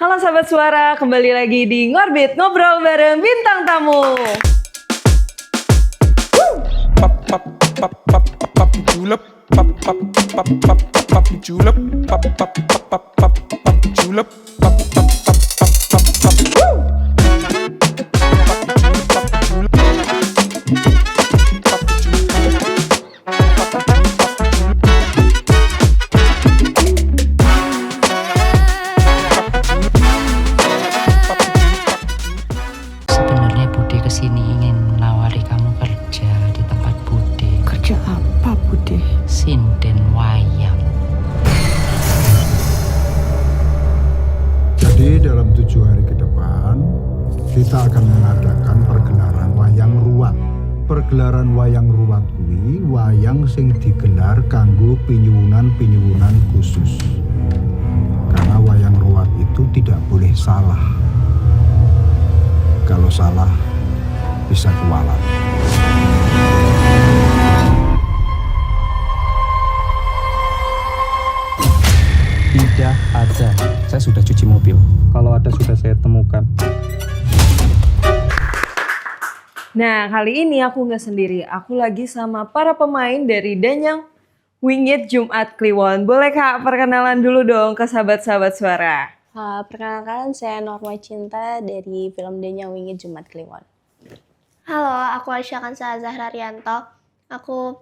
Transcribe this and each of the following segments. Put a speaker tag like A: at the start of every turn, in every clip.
A: Halo Sahabat Suara, kembali lagi di Ngorbit, ngobrol bareng bintang tamu.
B: Sebenarnya Bude kesini ingin menawari kamu kerja di tempat Bude.
C: Kerja apa, Bude?
B: Sinden wayang.
D: Jadi dalam 7 hari ke depan kita akan mengadakan pergelaran wayang ruwat. Pergelaran wayang ruwat kuwi wayang sing digelar kanggo pinyuwunan-pinyuwunan khusus. Karena wayang ruwat itu tidak boleh salah. Kalau salah bisa kualat.
E: Tidak ada. Saya sudah cuci mobil. Kalau ada sudah saya temukan.
A: Nah, kali ini aku nggak sendiri. Aku lagi sama para pemain dari Danyang Wingit Jumat Kliwon. Boleh Kak, perkenalan dulu dong ke sahabat-sahabat suara.
F: Perkenalkan, saya Norma Cinta dari film Danyang Wingit Jumat Kliwon.
G: Halo, aku Aisyah Kansa Zahra Rianto. Aku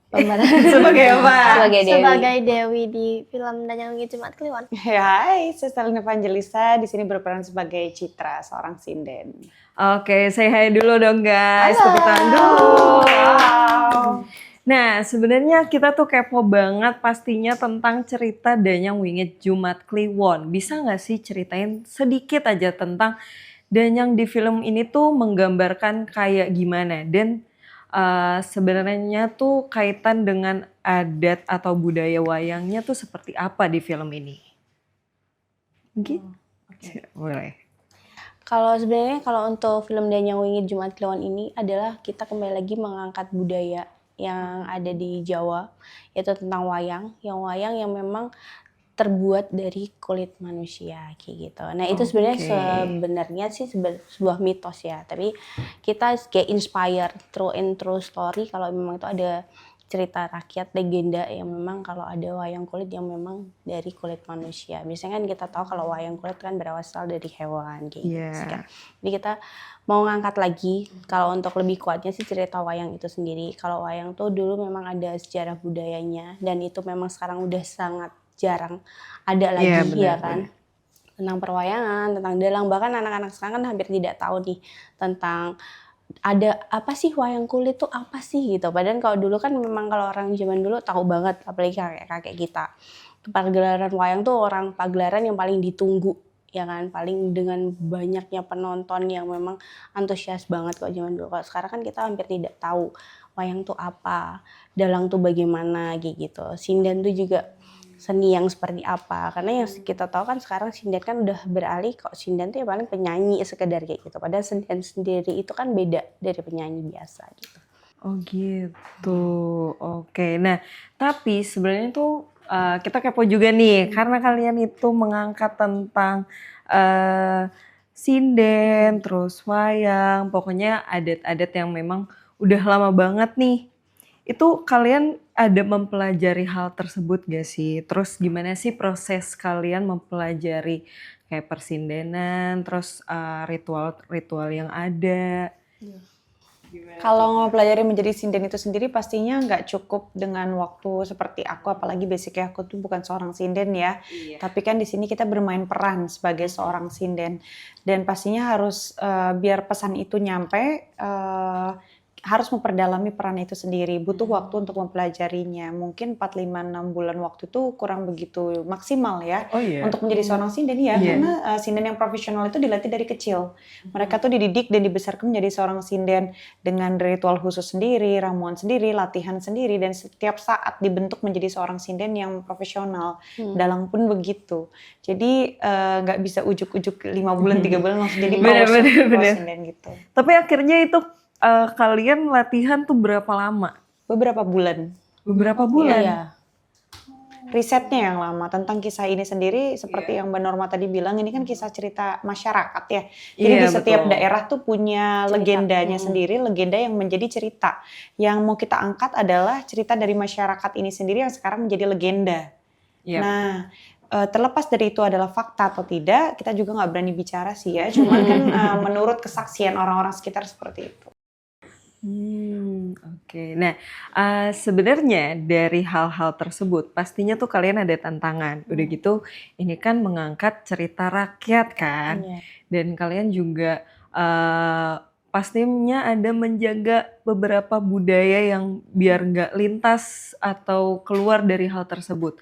F: Pemeran
A: Sebagai apa?
F: sebagai Dewi.
G: sebagai Dewi di film Danyang Wingit Jumat Kliwon.
H: Hai, saya Stalin Evangelista, di sini berperan sebagai Citra, seorang sinden.
A: Oke, say hi dulu dong guys. Tepuk tangan dulu. Nah, sebenarnya kita tuh kepo banget pastinya tentang cerita Danyang Wingit Jumat Kliwon. Bisa nggak sih ceritain sedikit aja tentang Danyang di film ini tuh menggambarkan kayak gimana? Dan sebenarnya tuh kaitan dengan adat atau budaya wayangnya tuh seperti apa di film ini? Mungkin? Boleh.
F: Kalau untuk film Danyang Wingit Jumat Kliwon ini adalah kita kembali lagi mengangkat budaya yang ada di Jawa, yaitu tentang wayang yang memang terbuat dari kulit manusia kayak gitu. Nah, itu sebenarnya sih sebuah mitos ya, tapi kita kayak inspire true story kalau memang itu ada cerita rakyat legenda yang memang kalau ada wayang kulit yang memang dari kulit manusia. Biasanya kan kita tahu kalau wayang kulit kan berasal dari hewan kayak gitu kan. Jadi kita mau ngangkat lagi kalau untuk lebih kuatnya sih cerita wayang itu sendiri. Kalau wayang tuh dulu memang ada sejarah budayanya dan itu memang sekarang udah sangat jarang ada lagi ya kan. Tentang perwayangan, tentang dalang, bahkan anak-anak sekarang kan hampir tidak tahu nih tentang ada apa sih wayang kulit tuh apa sih gitu. Padahal kalau dulu kan memang kalau orang zaman dulu tahu banget, apalagi kakek kita. Pagelaran wayang tuh pagelaran yang paling ditunggu ya kan, paling dengan banyaknya penonton yang memang antusias banget kalau zaman dulu. Kalau sekarang kan kita hampir tidak tahu wayang tuh apa, dalang tuh bagaimana gitu. Sinden tuh juga seni yang seperti apa, karena yang kita tahu kan sekarang sinden kan udah beralih kok sinden tuh ya paling penyanyi sekedar kayak gitu, padahal sinden sendiri itu kan beda dari penyanyi biasa gitu.
A: Oh gitu, oke. Nah, tapi sebenarnya tuh kita kepo juga nih, karena kalian itu mengangkat tentang sinden, terus wayang, pokoknya adat-adat yang memang udah lama banget nih. Itu kalian ada mempelajari hal tersebut gak sih? Terus gimana sih proses kalian mempelajari kayak persindenan, terus ritual-ritual yang ada?
H: Kalau mempelajari menjadi sinden itu sendiri pastinya nggak cukup dengan waktu seperti aku, apalagi basicnya aku tuh bukan seorang sinden ya. Tapi kan di sini kita bermain peran sebagai seorang sinden dan pastinya harus biar pesan itu nyampe harus memperdalami peran itu sendiri, butuh waktu untuk mempelajarinya. Mungkin 4-5-6 bulan waktu itu kurang begitu maksimal ya untuk menjadi seorang sinden ya, karena sinden yang profesional itu dilatih dari kecil. Mereka tuh dididik dan dibesarkan menjadi seorang sinden dengan ritual khusus sendiri, ramuan sendiri, latihan sendiri, dan setiap saat dibentuk menjadi seorang sinden yang profesional. Dalang pun begitu. Jadi nggak bisa ujuk-ujuk 5 bulan, 3 bulan langsung jadi pro sinden gitu.
A: Tapi akhirnya itu kalian latihan tuh berapa lama?
H: Beberapa bulan.
A: Beberapa bulan?
F: Iya.
H: risetnya yang lama tentang kisah ini sendiri. Seperti yang Mbak Norma tadi bilang, ini kan kisah cerita masyarakat ya. Jadi
A: Iya,
H: di setiap
A: betul.
H: daerah tuh punya
F: Cerita.
H: legendanya sendiri, legenda yang menjadi cerita. Yang mau kita angkat adalah cerita dari masyarakat ini sendiri yang sekarang menjadi legenda.
A: Yap.
H: Nah, terlepas dari itu adalah fakta atau tidak, kita juga nggak berani bicara sih ya. Cuman kan menurut kesaksian orang-orang sekitar seperti itu.
A: Oke. Nah, sebenarnya dari hal-hal tersebut pastinya tuh kalian ada tantangan. Udah gitu, ini kan mengangkat cerita rakyat kan,
F: Iya.
A: dan kalian juga pastinya ada menjaga beberapa budaya yang biar nggak lintas atau keluar dari hal tersebut.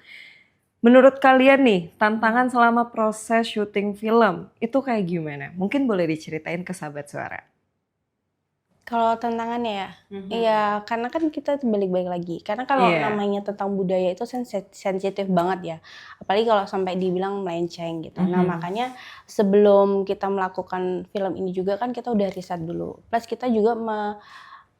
A: Menurut kalian nih, tantangan selama proses syuting film itu kayak gimana? Mungkin boleh diceritain ke Sahabat Suara.
F: Kalau tantangannya ya, iya karena kan kita balik-balik lagi. Karena kalau
A: Iya.
F: namanya tentang budaya itu sensitif banget ya. Apalagi kalau sampai dibilang melenceng gitu. Nah makanya sebelum kita melakukan film ini juga kan kita udah riset dulu. Plus kita juga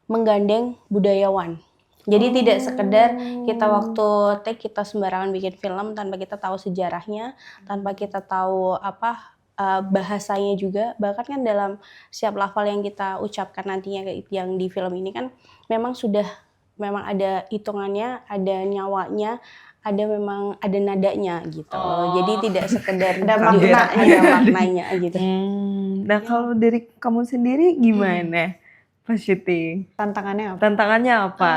F: menggandeng budayawan. Jadi tidak sekedar kita waktu take kita sembarangan bikin film tanpa kita tahu sejarahnya, tanpa kita tahu bahasanya juga. Bahkan kan dalam setiap lafal yang kita ucapkan nantinya yang di film ini kan memang ada hitungannya, ada nyawanya, ada nadanya gitu. Jadi tidak sekedar
H: Ada
F: ada maknanya gitu.
A: Nah kalau dari kamu sendiri gimana pas syuting?
H: Tantangannya apa?
A: Tantangannya apa?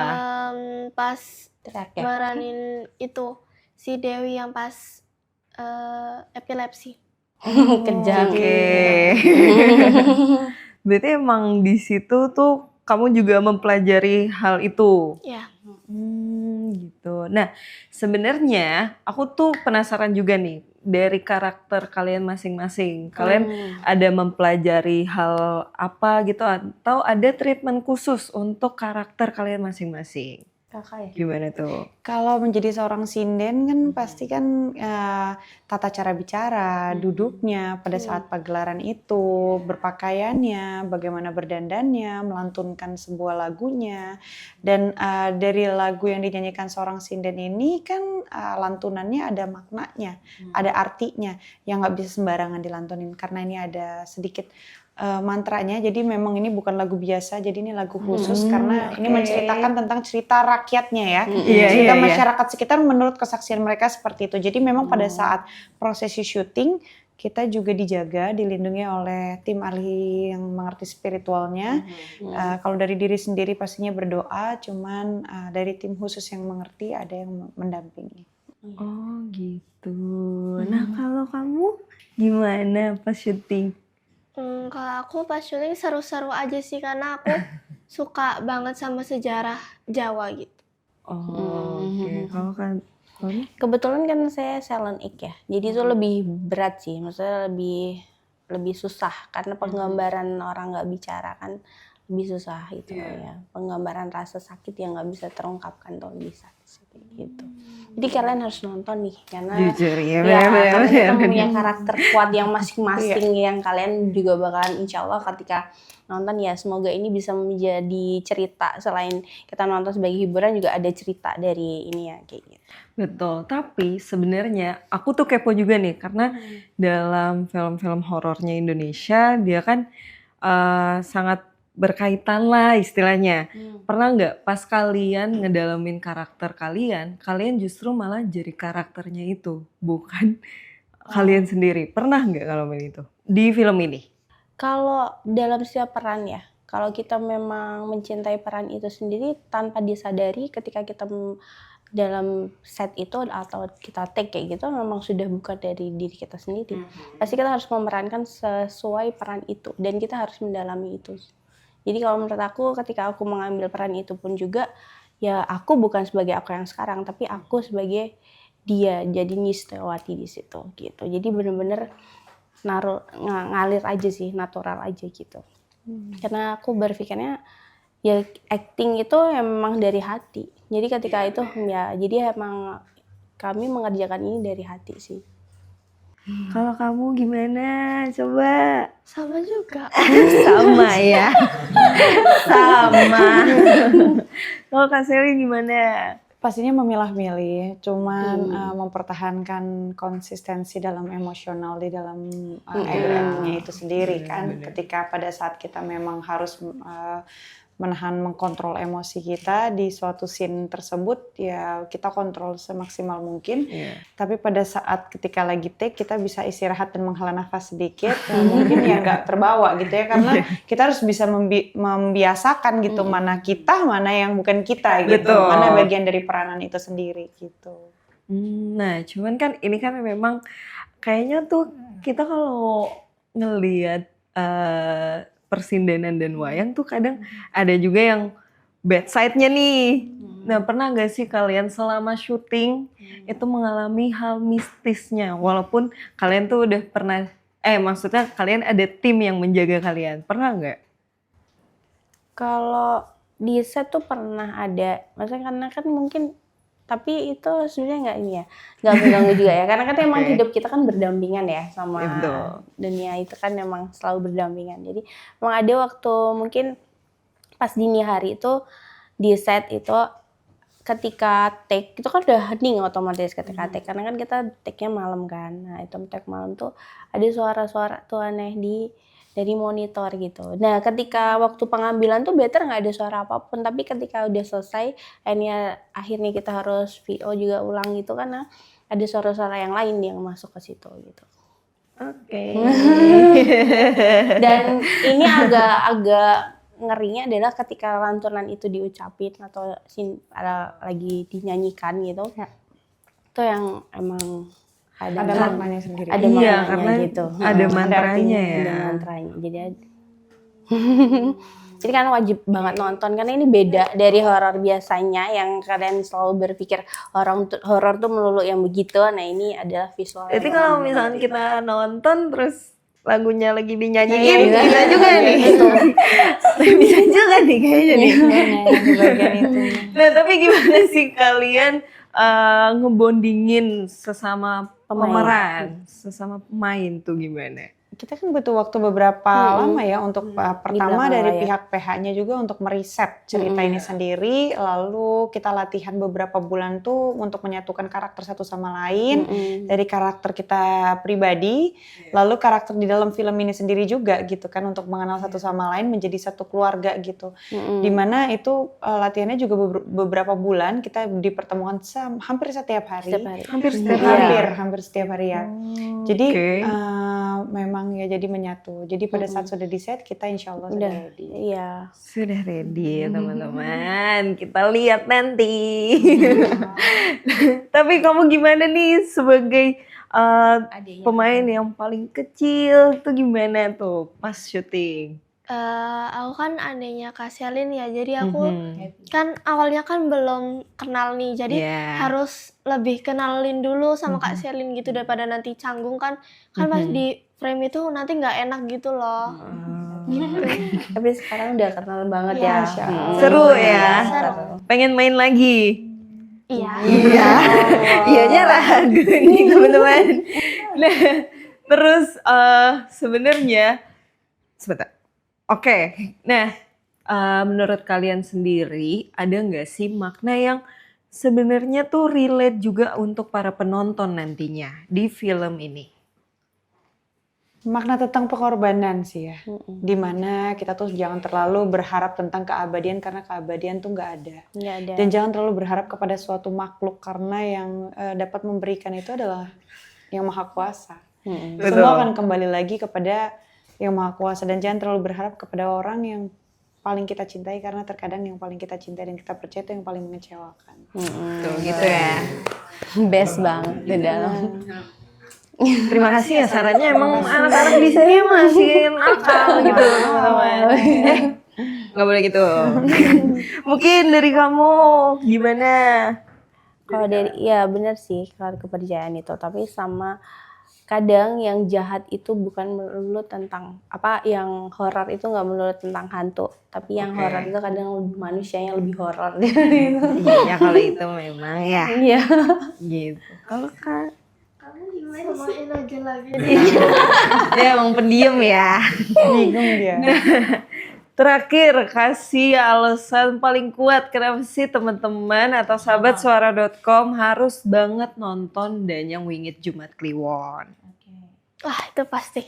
G: Pas
F: Terakhir.
G: meranin itu si Dewi yang pas epilepsi.
F: Kejam.
A: Oke. Berarti emang di situ tuh kamu juga mempelajari hal itu.
G: Ya.
A: Gitu. Nah, sebenarnya aku tuh penasaran juga nih dari karakter kalian masing-masing. Kalian ada mempelajari hal apa gitu atau ada treatment khusus untuk karakter kalian masing-masing?
F: Kakak ya.
A: Gimana tuh?
H: Kalau menjadi seorang sinden kan pasti kan tata cara bicara, duduknya pada saat pagelaran itu, berpakaiannya, bagaimana berdandannya, melantunkan sebuah lagunya. Dan dari lagu yang dinyanyikan seorang sinden ini kan lantunannya ada maknanya, ada artinya yang nggak bisa sembarangan dilantunin karena ini ada sedikit mantranya. Jadi memang ini bukan lagu biasa, jadi ini lagu khusus karena ini menceritakan tentang cerita rakyatnya ya. Cerita masyarakat sekitar menurut kesaksian mereka seperti itu. Jadi memang pada saat prosesi syuting kita juga dijaga, dilindungi oleh tim ahli yang mengerti spiritualnya. Kalau dari diri sendiri pastinya berdoa, cuman dari tim khusus yang mengerti ada yang mendampingi.
A: Oh gitu. Nah kalau kamu gimana pas syuting?
G: Kalau aku pas syuting seru-seru aja sih karena aku suka banget sama sejarah Jawa gitu.
A: Oh, oke. Kalau kan kamu?
F: Kebetulan kan saya silent act ya, jadi itu lebih berat sih, maksudnya lebih susah karena penggambaran orang nggak bicara kan lebih susah itu ya, penggambaran rasa sakit yang nggak bisa terungkapkan tuh bisa gitu. Jadi kalian harus nonton nih karena
A: Jujur ya,
F: karena kita
A: benar.
F: punya karakter kuat yang masing-masing yang kalian juga bakalan insya Allah ketika nonton ya semoga ini bisa menjadi cerita selain kita nonton sebagai hiburan juga ada cerita dari ini ya kayak gitu.
A: Betul, tapi sebenarnya aku tuh kepo juga nih karena dalam film-film horornya Indonesia dia kan sangat berkaitan lah istilahnya. Pernah nggak pas kalian ngedalamin karakter kalian justru malah jadi karakternya itu, bukan kalian sendiri. Pernah nggak ngalamin itu di film ini?
F: Kalau dalam setiap peran ya, kalau kita memang mencintai peran itu sendiri tanpa disadari ketika kita dalam set itu atau kita take kayak gitu memang sudah bukan dari diri kita sendiri. Pasti kita harus memerankan sesuai peran itu dan kita harus mendalami itu. Jadi kalau menurut aku ketika aku mengambil peran itu pun juga ya aku bukan sebagai aku yang sekarang tapi aku sebagai dia jadi Nistawati di situ gitu. Jadi benar-benar ngalir aja sih, natural aja gitu. Karena aku berpikirnya ya acting itu memang dari hati. Jadi ketika itu ya jadi emang kami mengerjakan ini dari hati sih.
A: Kalau kamu gimana? Coba.
G: Sama juga.
A: Sama ya. Sama. Kalau Kak Sally gimana?
H: Pastinya memilah-milih, cuman mempertahankan konsistensi dalam emosional di dalam actingnya itu sendiri kan. Ketika pada saat kita memang harus menahan, mengkontrol emosi kita di suatu scene tersebut, ya kita kontrol semaksimal mungkin. Tapi pada saat ketika lagi take, kita bisa istirahat dan menghela nafas sedikit, mungkin ya nggak terbawa gitu ya, karena kita harus bisa membiasakan gitu, mana kita, mana yang bukan kita gitu,
A: Betul.
H: mana bagian dari peranan itu sendiri gitu.
A: Nah, cuman kan ini kan memang kayaknya tuh kita kalau ngelihat persindenan dan wayang tuh kadang ada juga yang bad side-nya nih. Nah, pernah gak sih kalian selama syuting itu mengalami hal mistisnya? Walaupun kalian tuh udah pernah, maksudnya kalian ada tim yang menjaga kalian. Pernah gak?
F: Kalau di set tuh pernah ada, maksudnya karena kan mungkin, tapi itu sebenarnya nggak ini ya, nggak mengganggu juga ya, karena kan emang hidup kita kan berdampingan ya sama dunia itu kan emang selalu berdampingan. Jadi emang ada waktu mungkin pas dini hari itu di set itu ketika take itu kan udah hening otomatis ketika take, karena kan kita take-nya malam kan. Nah itu take malam tuh ada suara-suara tuh aneh dari monitor gitu. Nah ketika waktu pengambilan tuh better nggak ada suara apapun, tapi ketika udah selesai akhirnya kita harus VO juga ulang gitu, karena ada suara-suara yang lain yang masuk ke situ gitu.
A: Oke.
F: Dan ini agak ngerinya adalah ketika lantunan itu diucapin atau lagi dinyanyikan gitu, itu yang emang ada
H: maknanya sendiri.
F: Ada
A: Iya,
F: maknanya
A: karena
F: gitu.
A: ada mantranya ya.
F: Ada mantranya. Jadi kan wajib banget nonton, karena ini beda dari horor biasanya yang kalian selalu berpikir horor tuh melulu yang begitu. Nah ini adalah visual.
A: Jadi kalau misalnya kita nonton terus lagunya lagi dinyanyiin, bisa juga nih. Bisa juga nih kayaknya nih.
H: Di bagian itu.
A: Nah tapi gimana sih kalian ngebondingin sesama pemeran, sesama pemain tuh gimana?
H: Kita kan butuh waktu beberapa lama ya untuk pertama
F: belakang
H: dari
F: layar.
H: pihak PH-nya juga untuk meriset cerita ini sendiri, lalu kita latihan beberapa bulan tuh untuk menyatukan karakter satu sama lain, dari karakter kita pribadi, lalu karakter di dalam film ini sendiri juga gitu kan, untuk mengenal satu sama lain menjadi satu keluarga gitu. Dimana itu latihannya juga beberapa bulan, kita dipertemukan hampir setiap hari.
A: Hampir setiap hari.
H: Hampir setiap hari ya. Jadi memang ya jadi menyatu. Jadi pada saat sudah di set kita insya Allah sudah ready.
F: Iya.
A: Sudah ready ya teman-teman. Kita lihat nanti. Tapi kamu gimana nih sebagai pemain yang paling kecil tuh gimana tuh pas syuting?
G: Aku kan adanya Kak Selin ya, jadi aku kan awalnya kan belum kenal nih, jadi harus lebih kenalin dulu sama Kak Selin gitu, daripada nanti canggung kan pas di frame itu nanti nggak enak gitu loh. Gitu.
F: Tapi sekarang udah kenal banget ya.
A: Seru ya?
G: Seru.
A: Pengen main lagi?
G: Iya.
A: Iyanya ragu nih teman-teman. Nah, terus sebenarnya sebentar. Oke, nah menurut kalian sendiri ada nggak sih makna yang sebenarnya tuh relate juga untuk para penonton nantinya di film ini?
H: Makna tentang pengorbanan sih ya, dimana kita tuh jangan terlalu berharap tentang keabadian, karena keabadian tuh nggak ada.
F: Nggak ada.
H: Dan jangan terlalu berharap kepada suatu makhluk, karena yang dapat memberikan itu adalah yang Maha Kuasa. Semua akan kembali lagi kepada yang Maha Kuasa, dan jangan terlalu berharap kepada orang yang paling kita cintai, karena terkadang yang paling kita cintai dan kita percaya itu yang paling mengecewakan.
A: Tuh gitu ya.
F: Best banget di dalam.
A: Terima kasih ya sarannya, emang anak-anak di sini masih nakal gitu teman-teman. Nggak boleh gitu. Mungkin dari kamu gimana?
F: Kalau ya benar sih kalau kepercayaan itu, tapi sama kadang yang jahat itu bukan melulu tentang yang horor itu nggak melulu tentang hantu, tapi yang horor itu kadang manusianya lebih horor.
A: Iya kalau itu memang ya.
F: Iya.
A: Gitu. Kalau Kak,
G: Samain aja lagi.
A: dia emang pendiam ya.
H: Bingung dia.
A: Terakhir, kasih alasan paling kuat kenapa sih teman-teman atau sahabat suara.com harus banget nonton Danyang Wingit Jumat Kliwon.
G: Wah, itu pasti.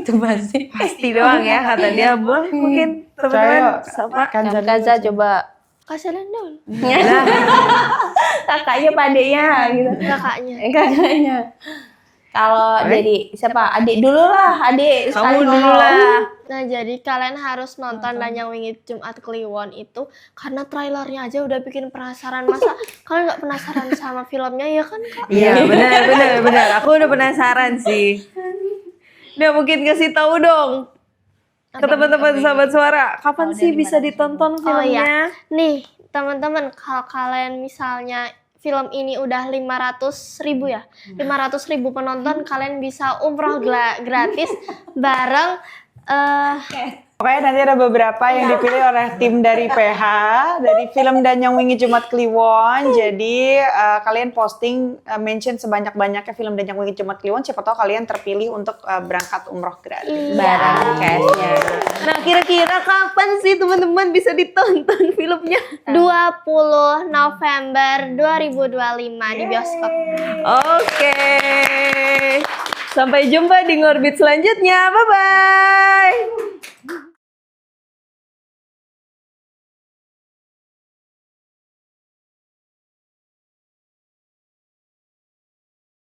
F: Itu pasti.
A: Pasti doang ya kata dia. Boleh mungkin teman-teman sama
F: Kanza coba.
G: Kasih lihat dulu.
F: Kakaknya padenya gitu. Kakaknya. Kalau dari siapa? Adik dulu lah, adik.
A: kamu dulu lah.
G: Nah, jadi kalian harus nonton Danyang Wingit Jumat Kliwon itu karena trailernya aja udah bikin penasaran. Masa kalian nggak penasaran sama filmnya ya kan, Kak?
A: Iya benar. Aku udah penasaran sih. Nah mungkin kasih tahu dong ke teman-teman sahabat suara, kapan sih bisa ditonton filmnya?
G: Nih, teman-teman, kalau kalian misalnya film ini udah 500.000 ya, 500.000 penonton, kalian bisa umroh gratis bareng
H: Pokoknya nanti ada beberapa yang dipilih oleh tim dari PH, dari film Danyang Wingit Jumat Kliwon. Jadi kalian posting, mention sebanyak-banyaknya film Danyang Wingit Jumat Kliwon. Siapa tahu kalian terpilih untuk berangkat umroh gratis bareng cashnya.
A: Nah kira-kira kapan sih teman-teman bisa ditonton filmnya?
G: 20 November 2025 di bioskop.
A: Oke. Sampai jumpa di Ngorbit selanjutnya. Bye-bye.